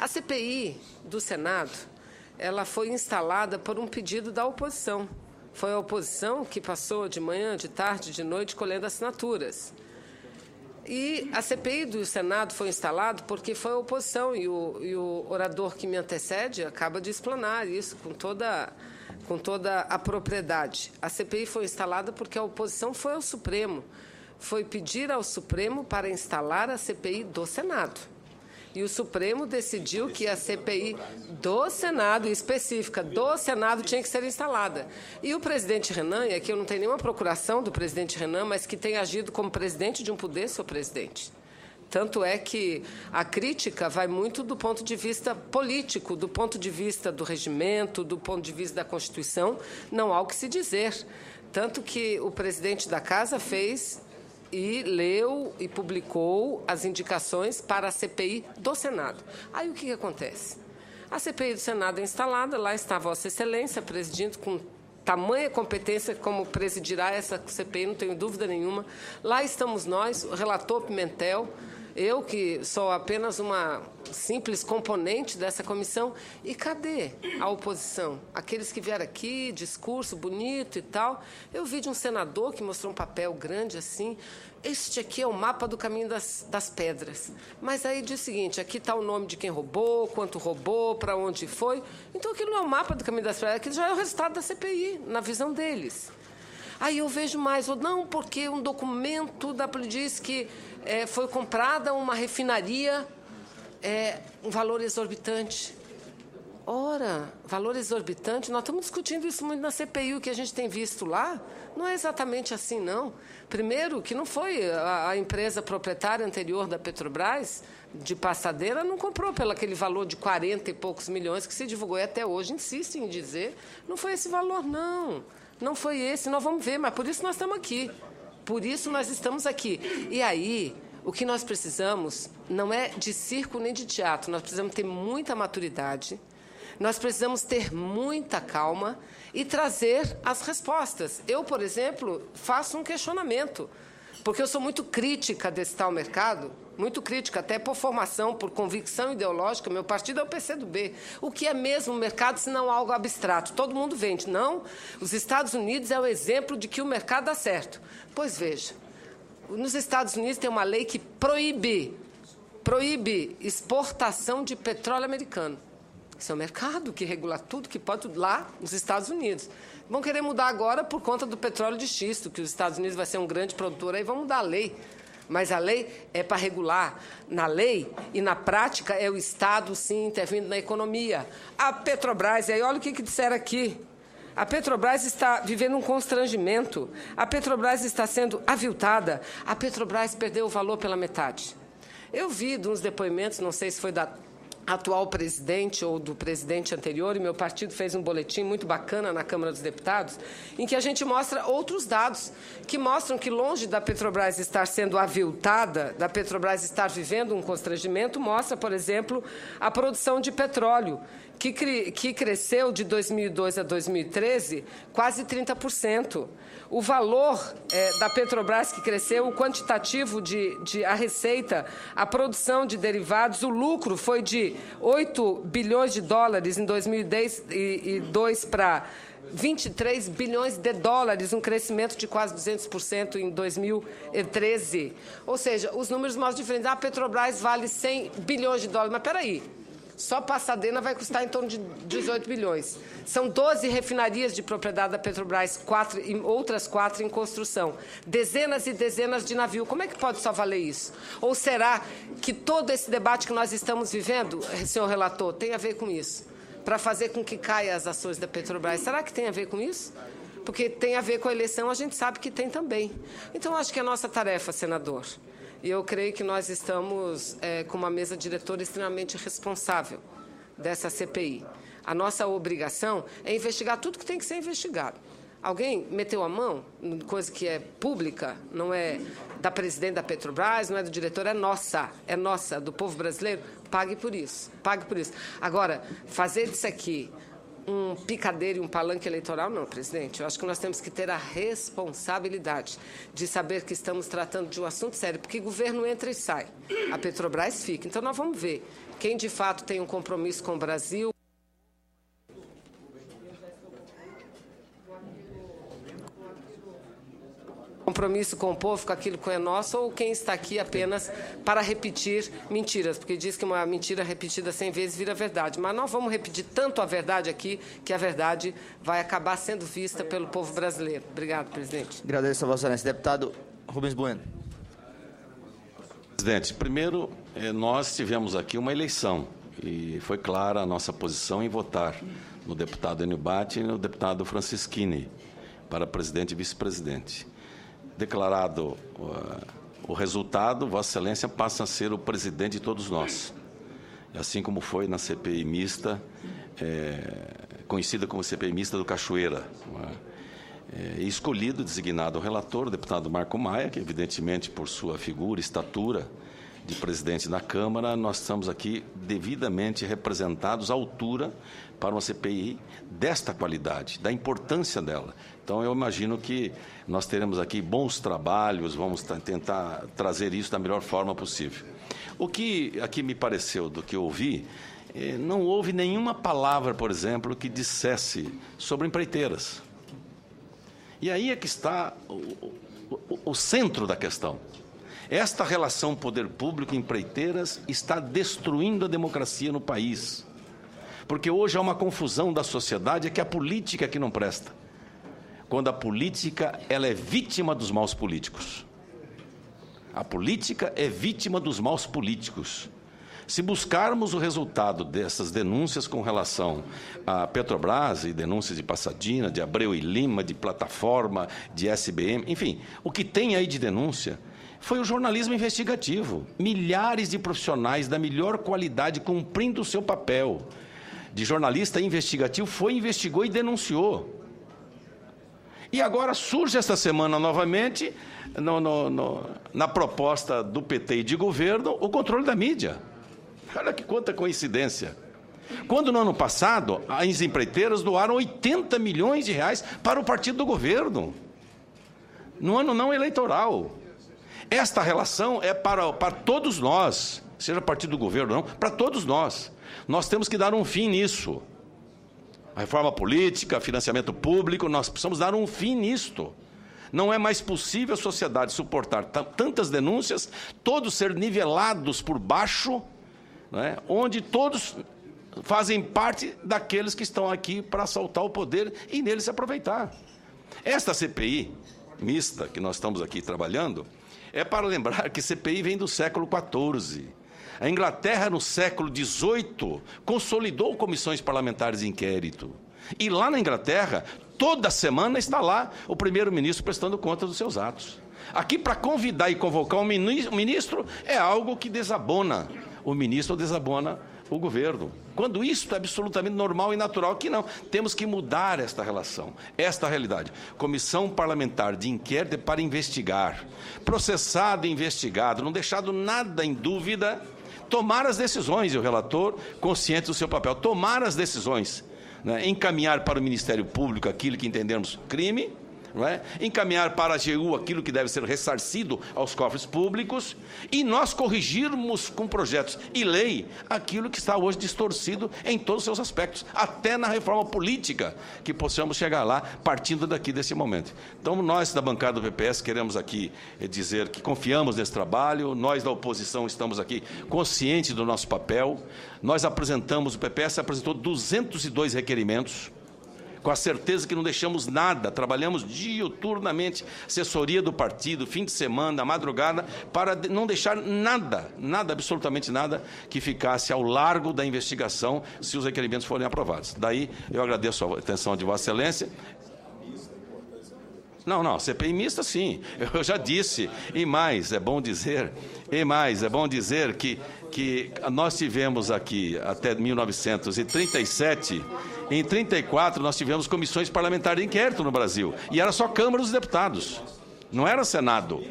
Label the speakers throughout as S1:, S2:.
S1: A CPI do Senado, ela foi instalada por um pedido da oposição. Foi a oposição que passou de manhã, de tarde, de noite, colhendo assinaturas. E a CPI do Senado foi instalada porque foi a oposição, e o orador que me antecede acaba de explanar isso com toda a propriedade. A CPI foi instalada porque a oposição foi ao Supremo, foi pedir ao Supremo para instalar a CPI do Senado. E o Supremo decidiu que a CPI do Senado, específica do Senado, tinha que ser instalada. E o presidente Renan, e aqui eu não tenho nenhuma procuração do presidente Renan, mas que tem agido como presidente de um poder, seu presidente. Tanto é que a crítica vai muito do ponto de vista político, do ponto de vista do regimento, do ponto de vista da Constituição, não há o que se dizer. Tanto que o presidente da Casa fez e leu e publicou as indicações para a CPI do Senado. Aí o que acontece? A CPI do Senado é instalada, lá está Vossa Excelência, presidindo com tamanha competência como presidirá essa CPI, não tenho dúvida nenhuma. Lá estamos nós, o relator Pimentel, eu que sou apenas uma simples componente dessa comissão. E cadê a oposição? Aqueles que vieram aqui, discurso bonito e tal. Eu vi de um senador que mostrou um papel grande assim. Este aqui é o mapa do caminho das pedras. Mas aí diz o seguinte, aqui está o nome de quem roubou, quanto roubou, para onde foi. Então aquilo não é o mapa do caminho das pedras, aquilo já é o resultado da CPI, na visão deles. Aí eu vejo mais, ou não, porque um documento da diz que foi comprada uma refinaria, um valor exorbitante. Ora, valor exorbitante, nós estamos discutindo isso muito na CPI, o que a gente tem visto lá, não é exatamente assim, não. Primeiro, que não foi a empresa proprietária anterior da Petrobras, de passadeira, não comprou pelo aquele valor de 40 e poucos milhões que se divulgou e até hoje insistem em dizer, não foi esse valor, não. Não foi esse, nós vamos ver, mas por isso nós estamos aqui. Por isso nós estamos aqui. E aí, o que nós precisamos não é de circo nem de teatro, nós precisamos ter muita maturidade, nós precisamos ter muita calma e trazer as respostas. Eu, por exemplo, faço um questionamento, porque eu sou muito crítica desse tal mercado, muito crítica, até por formação, por convicção ideológica. Meu partido é o PCdoB. O que é mesmo mercado, se não algo abstrato? Todo mundo vende. Não, os Estados Unidos é o exemplo de que o mercado dá certo. Pois veja, nos Estados Unidos tem uma lei que proíbe exportação de petróleo americano. Isso é o mercado que regula tudo, que pode tudo lá nos Estados Unidos. Vão querer mudar agora por conta do petróleo de xisto, que os Estados Unidos vai ser um grande produtor, aí vão mudar a lei. Mas a lei é para regular. Na lei e na prática é o Estado, sim, intervindo na economia. A Petrobras, e aí olha o que disseram aqui. A Petrobras está vivendo um constrangimento. A Petrobras está sendo aviltada. A Petrobras perdeu o valor pela metade. Eu vi de uns depoimentos, não sei se foi da atual presidente ou do presidente anterior, e meu partido fez um boletim muito bacana na Câmara dos Deputados, em que a gente mostra outros dados que mostram que, longe da Petrobras estar sendo aviltada, da Petrobras estar vivendo um constrangimento, mostra, por exemplo, a produção de petróleo, que cresceu de 2002 a 2013 quase 30%. O valor da Petrobras que cresceu, o quantitativo a receita, a produção de derivados, o lucro foi de 8 bilhões de dólares em 2002 para 23 bilhões de dólares, um crescimento de quase 200% em 2013. Ou seja, os números mostram diferentes. A Petrobras vale 100 bilhões de dólares, mas espera aí. Só Pasadena vai custar em torno de 18 bilhões. São 12 refinarias de propriedade da Petrobras, outras 4 em construção. Dezenas e dezenas de navios. Como é que pode só valer isso? Ou será que todo esse debate que nós estamos vivendo, senhor relator, tem a ver com isso? Para fazer com que caia as ações da Petrobras. Será que tem a ver com isso? Porque tem a ver com a eleição, a gente sabe que tem também. Então, acho que é a nossa tarefa, senador. E eu creio que nós estamos com uma mesa diretora extremamente responsável dessa CPI. A nossa obrigação é investigar tudo que tem que ser investigado. Alguém meteu a mão em coisa que é pública, não é da presidente da Petrobras, não é do diretor, é nossa, do povo brasileiro, pague por isso, pague por isso. Agora, fazer disso aqui um picadeiro e um palanque eleitoral, não, presidente. Eu acho que nós temos que ter a responsabilidade de saber que estamos tratando de um assunto sério, porque o governo entra e sai, a Petrobras fica. Então, nós vamos ver quem de fato tem um compromisso com o Brasil, compromisso com o povo, com aquilo que é nosso, ou quem está aqui apenas para repetir mentiras, porque diz que uma mentira repetida 100 vezes vira verdade. Mas nós vamos repetir tanto a verdade aqui, que a verdade vai acabar sendo vista pelo povo brasileiro. Obrigado, presidente.
S2: Agradeço a Vossa Excelência. Deputado Rubens Bueno.
S3: Presidente, primeiro, nós tivemos aqui uma eleição e foi clara a nossa posição em votar no deputado Enio Batti e no deputado Francisquini para presidente e vice-presidente. Declarado o resultado, Vossa Excelência passa a ser o presidente de todos nós. Assim como foi na CPI mista, conhecida como CPI mista do Cachoeira. Escolhido, designado o relator, o deputado Marco Maia, que evidentemente por sua figura, estatura de presidente da Câmara, nós estamos aqui devidamente representados à altura para uma CPI desta qualidade, da importância dela. Então, eu imagino que nós teremos aqui bons trabalhos, vamos tentar trazer isso da melhor forma possível. O que aqui me pareceu do que eu ouvi, não houve nenhuma palavra, por exemplo, que dissesse sobre empreiteiras. E aí é que está o centro da questão. Esta relação poder público e empreiteiras está destruindo a democracia no país. Porque hoje há uma confusão da sociedade, é que a política é que não presta. Quando a política ela é vítima dos maus políticos. A política é vítima dos maus políticos. Se buscarmos o resultado dessas denúncias com relação à Petrobras e denúncias de Passadina, de Abreu e Lima, de Plataforma, de SBM, enfim, o que tem aí de denúncia foi o jornalismo investigativo. Milhares de profissionais da melhor qualidade cumprindo o seu papel de jornalista investigativo investigou e denunciou. E agora surge esta semana novamente, na proposta do PT e de governo, o controle da mídia. Olha que quanta coincidência. Quando no ano passado, as empreiteiras doaram 80 milhões de reais para o partido do governo, no ano não eleitoral. Esta relação é para todos nós, seja partido do governo ou não, para todos nós. Nós temos que dar um fim nisso. A reforma política, financiamento público, nós precisamos dar um fim nisto. Não é mais possível a sociedade suportar tantas denúncias, todos ser nivelados por baixo, né, onde todos fazem parte daqueles que estão aqui para assaltar o poder e nele se aproveitar. Esta CPI mista que nós estamos aqui trabalhando é para lembrar que CPI vem do século XIV. A Inglaterra, no século XVIII, consolidou comissões parlamentares de inquérito. E lá na Inglaterra, toda semana está lá o primeiro-ministro prestando conta dos seus atos. Aqui, para convidar e convocar um ministro, é algo que desabona o ministro ou desabona o governo. Quando isso é absolutamente normal e natural, que não. Temos que mudar esta relação, esta realidade. Comissão parlamentar de inquérito é para investigar, processado e investigado, não deixado nada em dúvida, tomar as decisões, e o relator, consciente do seu papel, tomar as decisões, né? Encaminhar para o Ministério Público aquilo que entendermos crime, não é? Encaminhar para a AGU aquilo que deve ser ressarcido aos cofres públicos e nós corrigirmos com projetos e lei aquilo que está hoje distorcido em todos os seus aspectos, até na reforma política, que possamos chegar lá partindo daqui desse momento. Então, nós da bancada do PPS queremos aqui dizer que confiamos nesse trabalho, nós da oposição estamos aqui conscientes do nosso papel, nós apresentamos, o PPS apresentou 202 requerimentos, com a certeza que não deixamos nada, trabalhamos diuturnamente, assessoria do partido, fim de semana, madrugada, para não deixar nada, absolutamente nada, que ficasse ao largo da investigação, se os requerimentos forem aprovados. Daí, eu agradeço a atenção de Vossa Excelência. Não, CPI mista, sim, eu já disse, e mais, é bom dizer que nós tivemos aqui, até 1937, em 1934, nós tivemos comissões parlamentares de inquérito no Brasil, e era só Câmara dos Deputados, não era Senado.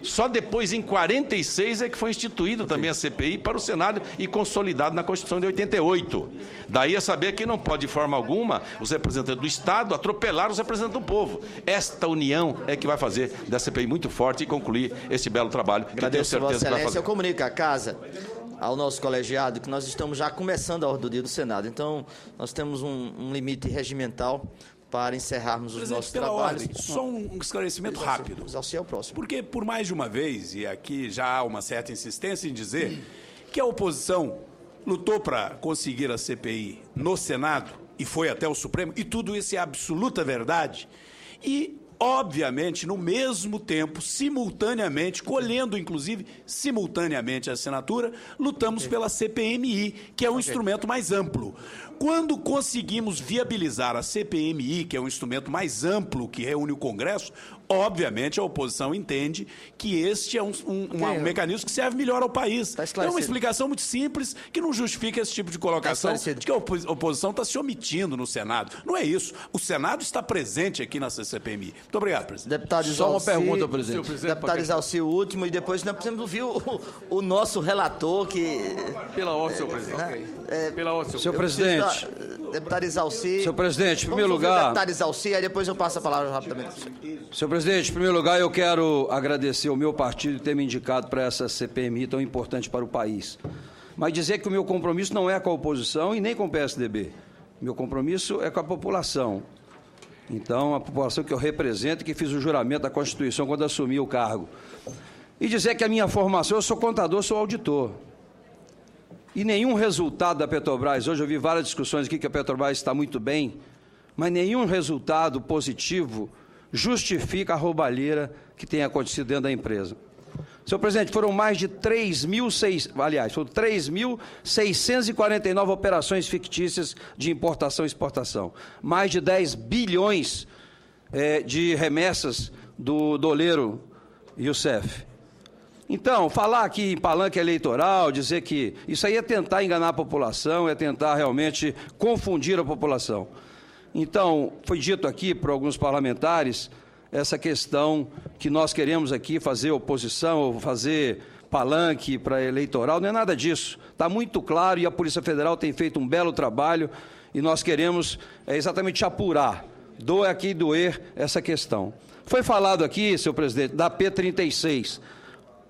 S3: Só depois, em 1946, é que foi instituído também a CPI para o Senado e consolidado na Constituição de 88. Daí a saber que não pode, de forma alguma, os representantes do Estado atropelar os representantes do povo. Esta união é que vai fazer da CPI muito forte e concluir este belo trabalho.
S2: Agradeço, Vossa Excelência. Eu comunico à Casa ao nosso colegiado que nós estamos já começando a ordem do dia do Senado. Então, nós temos um limite regimental para encerrarmos os nossos trabalhos.
S4: Ordem, só um esclarecimento rápido.
S2: Exauci é o próximo.
S4: Porque, por mais de uma vez, e aqui já há uma certa insistência em dizer que a oposição lutou para conseguir a CPI no Senado e foi até o Supremo, e tudo isso é absoluta verdade. E, obviamente, no mesmo tempo, simultaneamente, colhendo, inclusive, simultaneamente a assinatura, lutamos pela CPMI, que é um instrumento mais amplo. Quando conseguimos viabilizar a CPMI, que é um instrumento mais amplo que reúne o Congresso, obviamente a oposição entende que este é um mecanismo que serve melhor ao país. É uma explicação muito simples que não justifica esse tipo de colocação de que a oposição está se omitindo no Senado. Não é isso. O Senado está presente aqui na CPMI. Muito obrigado, presidente.
S2: Deputado
S5: Só uma
S2: Exauci,
S5: pergunta, presidente.
S2: Deputado Exauci, o último, e depois nós precisamos ouvir o nosso relator, que...
S5: Pela ordem, senhor presidente. Pela ordem,
S2: senhor presidente. Deputado Exauci...
S5: Senhor presidente, em primeiro lugar...
S2: Deputado Exauci, aí depois eu passo a palavra rapidamente.
S5: Senhor presidente, em primeiro lugar, eu quero agradecer ao meu partido ter me indicado para essa CPMI tão importante para o país. Mas dizer que o meu compromisso não é com a oposição e nem com o PSDB. Meu compromisso é com a população. Então, a população que eu represento e que fiz o juramento da Constituição quando assumi o cargo. E dizer que a minha formação, eu sou contador, sou auditor. E nenhum resultado da Petrobras, hoje eu vi várias discussões aqui que a Petrobras está muito bem, mas nenhum resultado positivo justifica a roubalheira que tem acontecido dentro da empresa. Senhor presidente, foram mais de 3.649 operações fictícias de importação e exportação. Mais de 10 bilhões de remessas do doleiro Youssef. Então, falar aqui em palanque eleitoral, dizer que isso aí é tentar enganar a população, é tentar realmente confundir a população. Então, foi dito aqui por alguns parlamentares essa questão que nós queremos aqui fazer oposição ou fazer palanque para eleitoral, não é nada disso. Está muito claro e a Polícia Federal tem feito um belo trabalho e nós queremos exatamente apurar, doer aqui doer essa questão. Foi falado aqui, senhor presidente, da P36.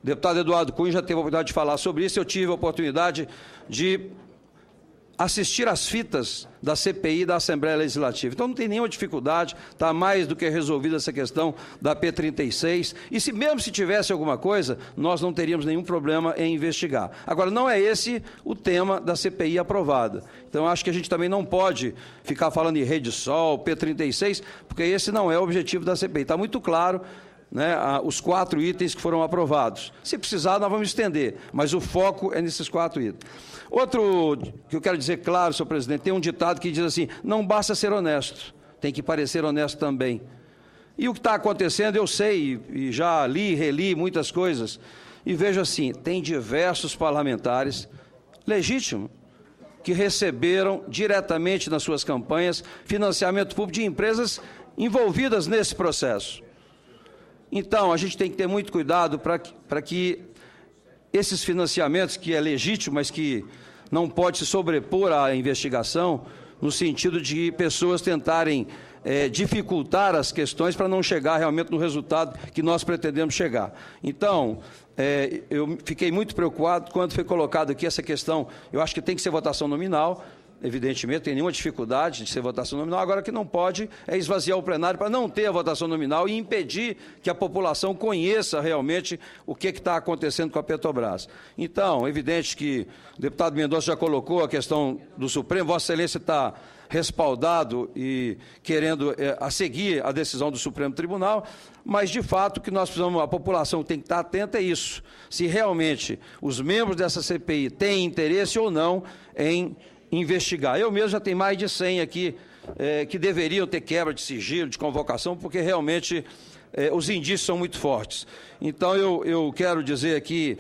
S5: O deputado Eduardo Cunha já teve a oportunidade de falar sobre isso, eu tive a oportunidade de assistir às fitas da CPI da Assembleia Legislativa. Então não tem nenhuma dificuldade, está mais do que resolvida essa questão da P36, e mesmo se tivesse alguma coisa, nós não teríamos nenhum problema em investigar. Agora, não é esse o tema da CPI aprovada. Então, acho que a gente também não pode ficar falando em Rede Sol, P36, porque esse não é o objetivo da CPI. Está muito claro, né, os 4 itens que foram aprovados. Se precisar, nós vamos estender, mas o foco é nesses 4 itens. Outro que eu quero dizer claro, senhor presidente, tem um ditado que diz assim, não basta ser honesto, tem que parecer honesto também. E o que está acontecendo, eu sei, e já li, reli muitas coisas, e vejo assim, tem diversos parlamentares, legítimos, que receberam diretamente nas suas campanhas financiamento público de empresas envolvidas nesse processo. Então, a gente tem que ter muito cuidado para que esses financiamentos, que é legítimo, mas que não pode se sobrepor à investigação, no sentido de pessoas tentarem dificultar as questões para não chegar realmente no resultado que nós pretendemos chegar. Então, eu fiquei muito preocupado quando foi colocado aqui essa questão, eu acho que tem que ser votação nominal, evidentemente, não tem nenhuma dificuldade de ser votação nominal, agora o que não pode é esvaziar o plenário para não ter a votação nominal e impedir que a população conheça realmente o que está acontecendo com a Petrobras. Então, evidente que o deputado Mendonça já colocou a questão do Supremo, Vossa Excelência está respaldado e querendo a seguir a decisão do Supremo Tribunal, mas, de fato, o que nós precisamos, a população tem que estar atenta é isso, se realmente os membros dessa CPI têm interesse ou não em investigar. Eu mesmo já tenho mais de 100 aqui que deveriam ter quebra de sigilo, de convocação, porque realmente os indícios são muito fortes. Então, eu quero dizer aqui,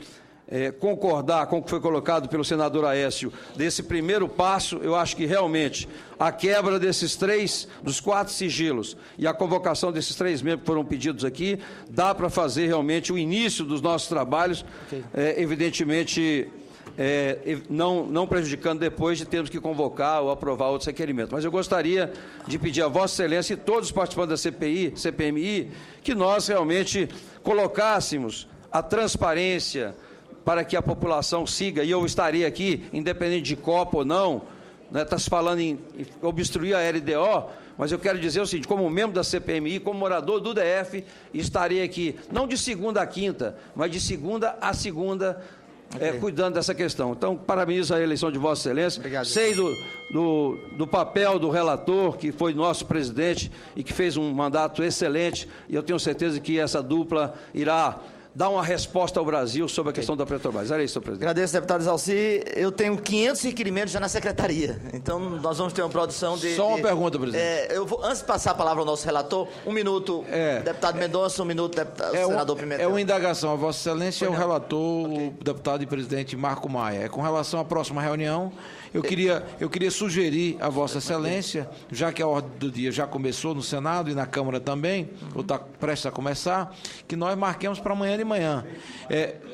S5: concordar com o que foi colocado pelo senador Aécio, desse primeiro passo, eu acho que realmente a quebra dos 4 sigilos e a convocação desses 3 membros que foram pedidos aqui, dá para fazer realmente o início dos nossos trabalhos, evidentemente, não prejudicando depois de termos que convocar ou aprovar outros requerimentos. Mas eu gostaria de pedir a Vossa Excelência e todos os participantes da CPMI, que nós realmente colocássemos a transparência para que a população siga, e eu estarei aqui, independente de copa ou não, está se falando em obstruir a LDO, mas eu quero dizer o seguinte, como membro da CPMI, como morador do DF, estarei aqui, não de segunda a quinta, mas de segunda a segunda, cuidando dessa questão. Então, parabenizo a eleição de Vossa Excelência.
S2: Obrigado.
S5: Sei do papel do relator, que foi nosso presidente e que fez um mandato excelente, e eu tenho certeza que essa dupla irá dar uma resposta ao Brasil sobre a questão da Petrobras. Era isso, senhor presidente.
S2: Agradeço, deputado Exalci. Eu tenho 500 requerimentos já na secretaria. Então, nós vamos ter uma produção de...
S6: Só uma pergunta, presidente.
S2: Antes de passar a palavra ao nosso relator, um minuto, deputado Mendonça, um minuto, senador Pimentel.
S6: É uma indagação. A Vossa Excelência é o relator, o deputado e presidente Marco Maia. Com relação à próxima reunião, eu queria sugerir a Vossa Excelência, já que a ordem do dia já começou no Senado e na Câmara também, ou está prestes a começar, que nós marquemos para amanhã de manhã.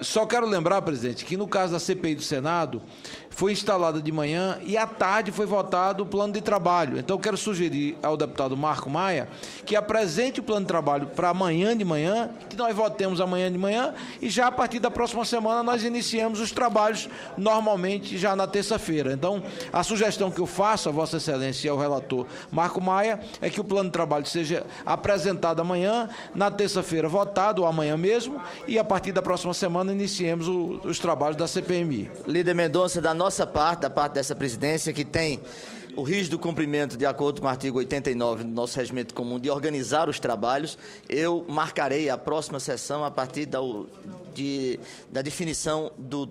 S6: Só quero lembrar, presidente, que no caso da CPI do Senado, foi instalada de manhã e à tarde foi votado o plano de trabalho. Então, eu quero sugerir ao deputado Marco Maia que apresente o plano de trabalho para amanhã de manhã, que nós votemos amanhã de manhã e já a partir da próxima semana nós iniciamos os trabalhos normalmente já na terça-feira. Então, a sugestão que eu faço a Vossa Excelência e ao relator Marco Maia é que o plano de trabalho seja apresentado amanhã, na terça-feira votado, ou amanhã mesmo, e a partir da próxima semana iniciemos os trabalhos da CPMI.
S2: Líder Mendonça, da nossa parte, da parte dessa presidência, que tem o rígido cumprimento, de acordo com o artigo 89 do nosso regimento comum, de organizar os trabalhos, eu marcarei a próxima sessão a partir da definição do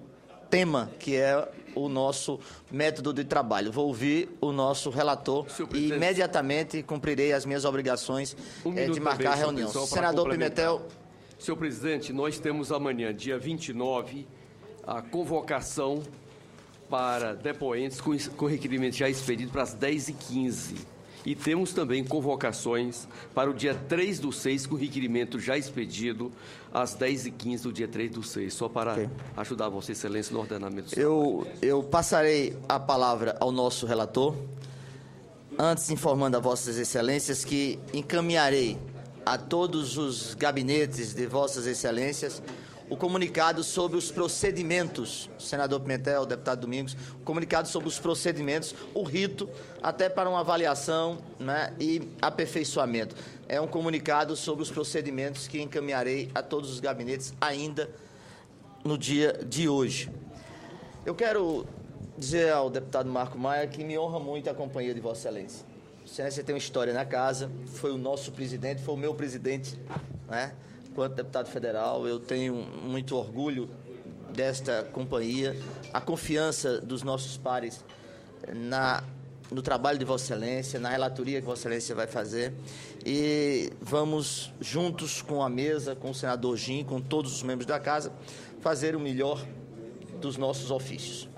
S2: tema, que é o nosso método de trabalho. Vou ouvir o nosso relator e imediatamente cumprirei as minhas obrigações de marcar a reunião. Senador Pimentel.
S7: Senhor presidente, nós temos amanhã, dia 29, a convocação para depoentes com requerimento já expedido para as 10h15. E temos também convocações para o dia 3/6, com requerimento já expedido às 10h15 do dia 3/6, só para ajudar Vossa Excelência no ordenamento.
S2: Eu passarei a palavra ao nosso relator, antes informando a Vossas Excelências que encaminharei a todos os gabinetes de Vossas Excelências o comunicado sobre os procedimentos, senador Pimentel, deputado Domingos, o comunicado sobre os procedimentos, o rito, até para uma avaliação, né, e aperfeiçoamento. É um comunicado sobre os procedimentos que encaminharei a todos os gabinetes ainda no dia de hoje. Eu quero dizer ao deputado Marco Maia que me honra muito a companhia de Vossa Excelência. Vossa Excelência tem uma história na casa, foi o nosso presidente, foi o meu presidente, né? Enquanto deputado federal, eu tenho muito orgulho desta companhia, a confiança dos nossos pares no trabalho de Vossa Excelência, na relatoria que Vossa Excelência vai fazer, e vamos juntos com a mesa, com o senador Jim, com todos os membros da casa, fazer o melhor dos nossos ofícios.